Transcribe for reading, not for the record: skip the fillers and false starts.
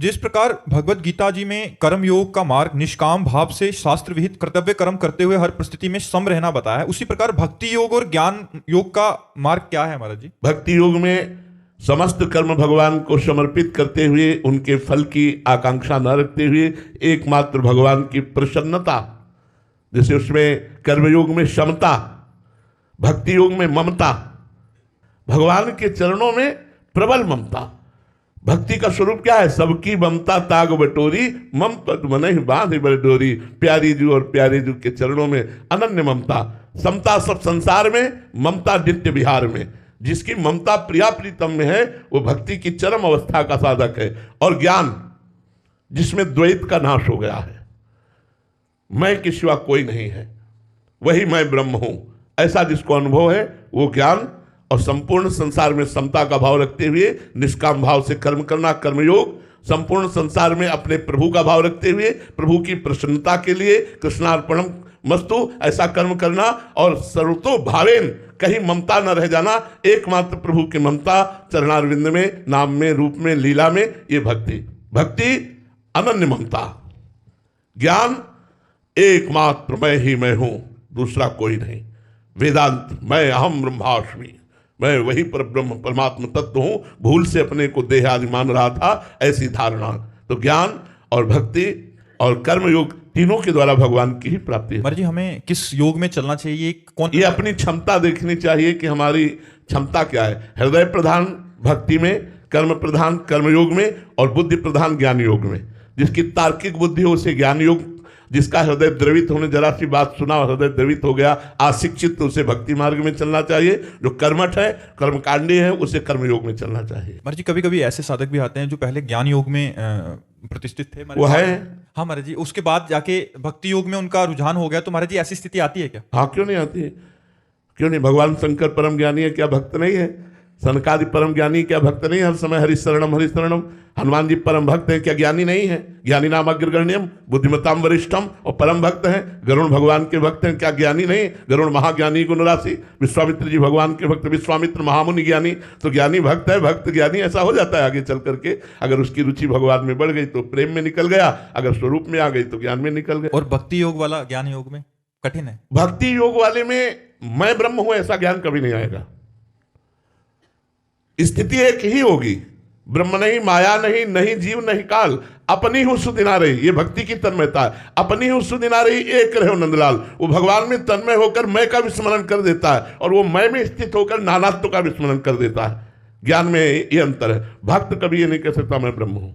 जिस प्रकार भगवत गीता जी में कर्म योग का मार्ग निष्काम भाव से शास्त्र विहित कर्तव्य कर्म करते हुए हर परिस्थिति में सम रहना बताया है, उसी प्रकार भक्ति योग और ज्ञान योग का मार्ग क्या है महाराज जी? भक्ति योग में समस्त कर्म भगवान को समर्पित करते हुए, उनके फल की आकांक्षा न रखते हुए एकमात्र भगवान की प्रसन्नता, जैसे उसमें कर्मयोग में समता, भक्ति योग में ममता, भगवान के चरणों में प्रबल ममता। भक्ति का स्वरूप क्या है? सबकी ममता ताग बटोरी, ममता मन ही बांध बड़ डोरी। प्यारी जू और प्यारे जू के चरणों में अनन्य ममता, समता सब संसार में, ममता नित्य विहार में। जिसकी ममता प्रिया प्रीतम में है वो भक्ति की चरम अवस्था का साधक है। और ज्ञान जिसमें द्वैत का नाश हो गया है, मैं के सिवा कोई नहीं है, वही मैं ब्रह्म हूं, ऐसा जिसको अनुभव है वो ज्ञान। और संपूर्ण संसार में समता का भाव रखते हुए निष्काम भाव से कर्म करना, कर्मयोग। संपूर्ण संसार में अपने प्रभु का भाव रखते हुए प्रभु की प्रसन्नता के लिए कृष्णार्पणम मस्तु ऐसा कर्म करना। और सर्वतो भावेन, कहीं ममता न रह जाना, एकमात्र प्रभु की ममता चरणारविंद में, नाम में, रूप में, लीला में, ये भक्ति। भक्ति अनन्य ममता। ज्ञान एकमात्र मैं ही मैं हूं, दूसरा कोई नहीं। वेदांत मैं अहम ब्रह्मास्मि, मैं वही पर ब्रह्म परमात्मा तत्व हूं, भूल से अपने को देह आदि मान रहा था, ऐसी धारणा। तो ज्ञान और भक्ति और कर्म योग तीनों के द्वारा भगवान की ही प्राप्ति है। महाराज जी, हमें किस योग में चलना चाहिए? ये अपनी क्षमता देखनी चाहिए कि हमारी क्षमता क्या है। हृदय प्रधान भक्ति में, कर्म प्रधान कर्मयोग में, और बुद्धि प्रधान ज्ञान योग में। जिसकी तार्किक बुद्धि हो उसे ज्ञान योग, जिसका हृदय द्रवित होने, जरा सी बात सुना हृदय द्रवित हो गया, आशिक्षित, तो उसे भक्ति मार्ग में चलना चाहिए। जो कर्मठ है, कर्मकांडी है, उसे कर्मयोग में चलना चाहिए। महाराज जी, कभी कभी ऐसे साधक भी आते हैं जो पहले ज्ञान योग में प्रतिष्ठित थे, वो है। हाँ महाराज जी, उसके बाद जाके भक्ति योग में उनका रुझान हो गया, तो महाराज जी ऐसी स्थिति आती है क्या? हाँ, क्यों नहीं आती है? क्यों नहीं? भगवान शंकर परम ज्ञानी है, क्या भक्त नहीं है? सनकादि परम ज्ञानी क्या भक्त नहीं? हर समय हरिशरणम हरिशरणम। हनुमान जी परम भक्त हैं, क्या ज्ञानी नहीं है? ज्ञानी नाम अग्रगण्यम बुद्धिमताम वरिष्ठम, और परम भक्त हैं। गरुण भगवान के भक्त हैं, क्या ज्ञानी नहीं? गरुण महाज्ञानी गुणराशि। विश्वामित्र जी भगवान के भक्त, विश्वामित्र महामुनि ज्ञानी। तो ज्ञानी भक्त है, भक्त ज्ञानी ऐसा हो जाता है आगे चल करके। अगर उसकी रुचि भगवान में बढ़ गई तो प्रेम में निकल गया, अगर स्वरूप में आ गई तो ज्ञान में निकल गया। और भक्ति योग वाला ज्ञान योग में कठिन है। भक्ति योग वाले में मैं ब्रह्म हूं ऐसा ज्ञान कभी नहीं आएगा। स्थिति एक ही होगी, ब्रह्म नहीं, माया नहीं, नहीं जीव नहीं काल, अपनी हूं सुदिना रही। ये भक्ति की तन्मयता है। अपनी हूं सुदिना रही, एक रहे नंदलाल। वो भगवान में तन्मय होकर मैं का विस्मरण कर देता है, और वो मैं में स्थित होकर नानात्व का विस्मरण कर देता है। ज्ञान में ये अंतर है। भक्त कभी ये नहीं कह सकता मैं ब्रह्म हूं।